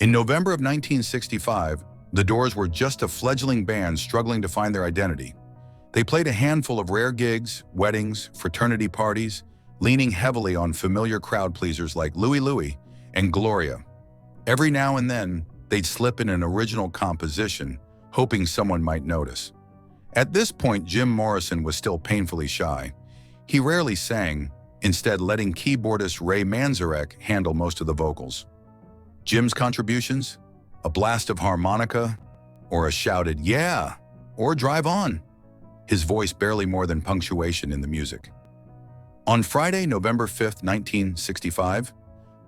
In November of 1965, the Doors were just a fledgling band struggling to find their identity. They played a handful of rare gigs, weddings, fraternity parties, leaning heavily on familiar crowd pleasers like Louie Louie and Gloria. Every now and then, they'd slip in an original composition, hoping someone might notice. At this point, Jim Morrison was still painfully shy. He rarely sang, instead letting keyboardist Ray Manzarek handle most of the vocals. Jim's contributions? A blast of harmonica, or a shouted, "Yeah," or "Drive on." His voice barely more than punctuation in the music. On Friday, November 5th, 1965,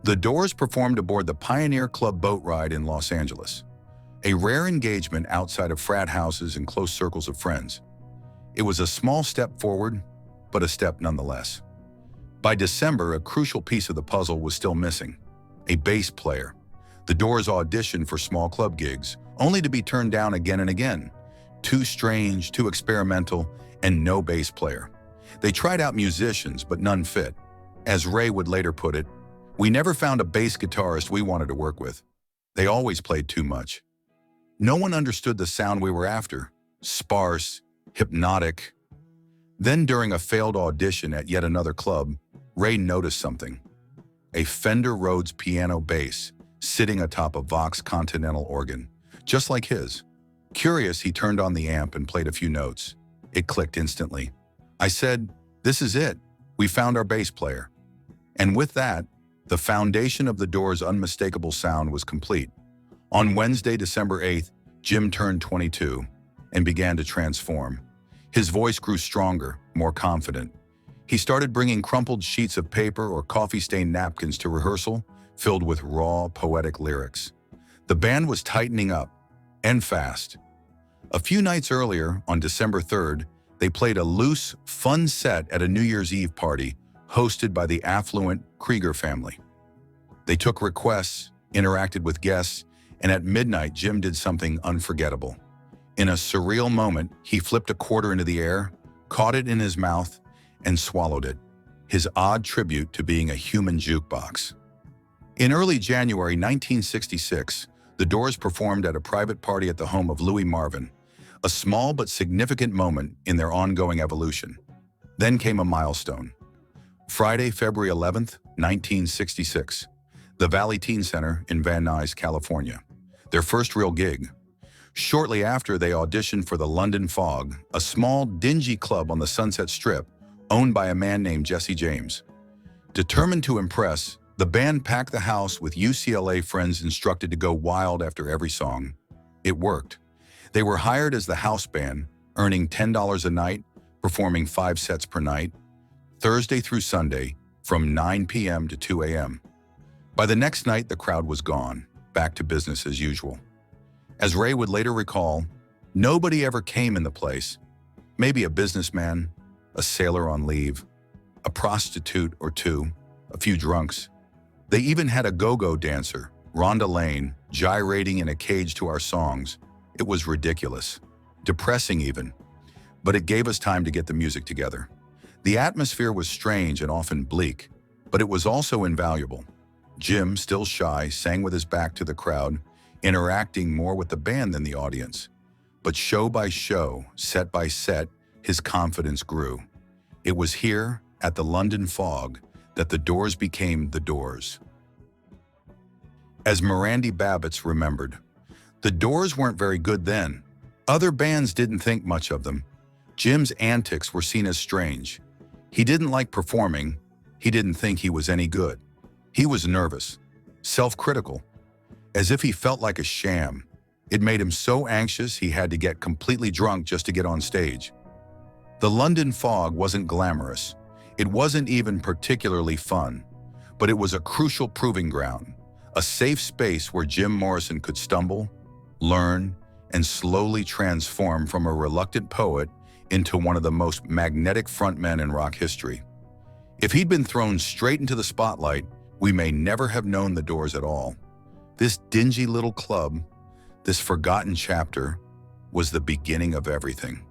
the Doors performed aboard the Pioneer Club boat ride in Los Angeles, a rare engagement outside of frat houses and close circles of friends. It was a small step forward, but a step nonetheless. By December, a crucial piece of the puzzle was still missing: a bass player. The Doors auditioned for small club gigs, only to be turned down again and again. Too strange, too experimental, and no bass player. They tried out musicians, but none fit. As Ray would later put it, "We never found a bass guitarist we wanted to work with. They always played too much." No one understood the sound we were after: sparse, hypnotic. Then during a failed audition at yet another club, Ray noticed something: a Fender Rhodes piano bass sitting atop a Vox Continental organ, just like his. Curious, he turned on the amp and played a few notes. It clicked instantly. I said, "This is it. We found our bass player." And with that, the foundation of the Doors' unmistakable sound was complete. On Wednesday, December 8th, Jim turned 22 and began to transform. His voice grew stronger, more confident. He started bringing crumpled sheets of paper or coffee-stained napkins to rehearsal, filled with raw, poetic lyrics. The band was tightening up, and fast. A few nights earlier, on December 3rd, they played a loose, fun set at a New Year's Eve party hosted by the affluent Krieger family. They took requests, interacted with guests, and at midnight, Jim did something unforgettable. In a surreal moment, he flipped a quarter into the air, caught it in his mouth, and swallowed it, his odd tribute to being a human jukebox. In early January 1966, the Doors performed at a private party at the home of Louis Marvin, a small but significant moment in their ongoing evolution. Then came a milestone. Friday, February 11th, 1966, the Valley Teen Center in Van Nuys, California, their first real gig. Shortly after, they auditioned for the London Fog, a small, dingy club on the Sunset Strip, owned by a man named Jesse James. Determined to impress, the band packed the house with UCLA friends instructed to go wild after every song. It worked. They were hired as the house band, earning $10 a night, performing 5 sets per night, Thursday through Sunday, from 9 p.m. to 2 a.m. By the next night, the crowd was gone, back to business as usual. As Ray would later recall, nobody ever came in the place. Maybe a businessman, a sailor on leave, a prostitute or two, a few drunks. They even had a go-go dancer, Rhonda Lane, gyrating in a cage to our songs. It was ridiculous, depressing even, but it gave us time to get the music together. The atmosphere was strange and often bleak, but it was also invaluable. Jim, still shy, sang with his back to the crowd, interacting more with the band than the audience. But show by show, set by set, his confidence grew. It was here, at the London Fog, that the Doors became the Doors. As Mirandy Babbitts remembered, the Doors weren't very good then. Other bands didn't think much of them. Jim's antics were seen as strange. He didn't like performing. He didn't think he was any good. He was nervous, self-critical, as if he felt like a sham. It made him so anxious he had to get completely drunk just to get on stage. The London Fog wasn't glamorous. It wasn't even particularly fun, but it was a crucial proving ground, a safe space where Jim Morrison could stumble, learn, and slowly transform from a reluctant poet into one of the most magnetic frontmen in rock history. If he'd been thrown straight into the spotlight, we may never have known the Doors at all. This dingy little club, this forgotten chapter, was the beginning of everything.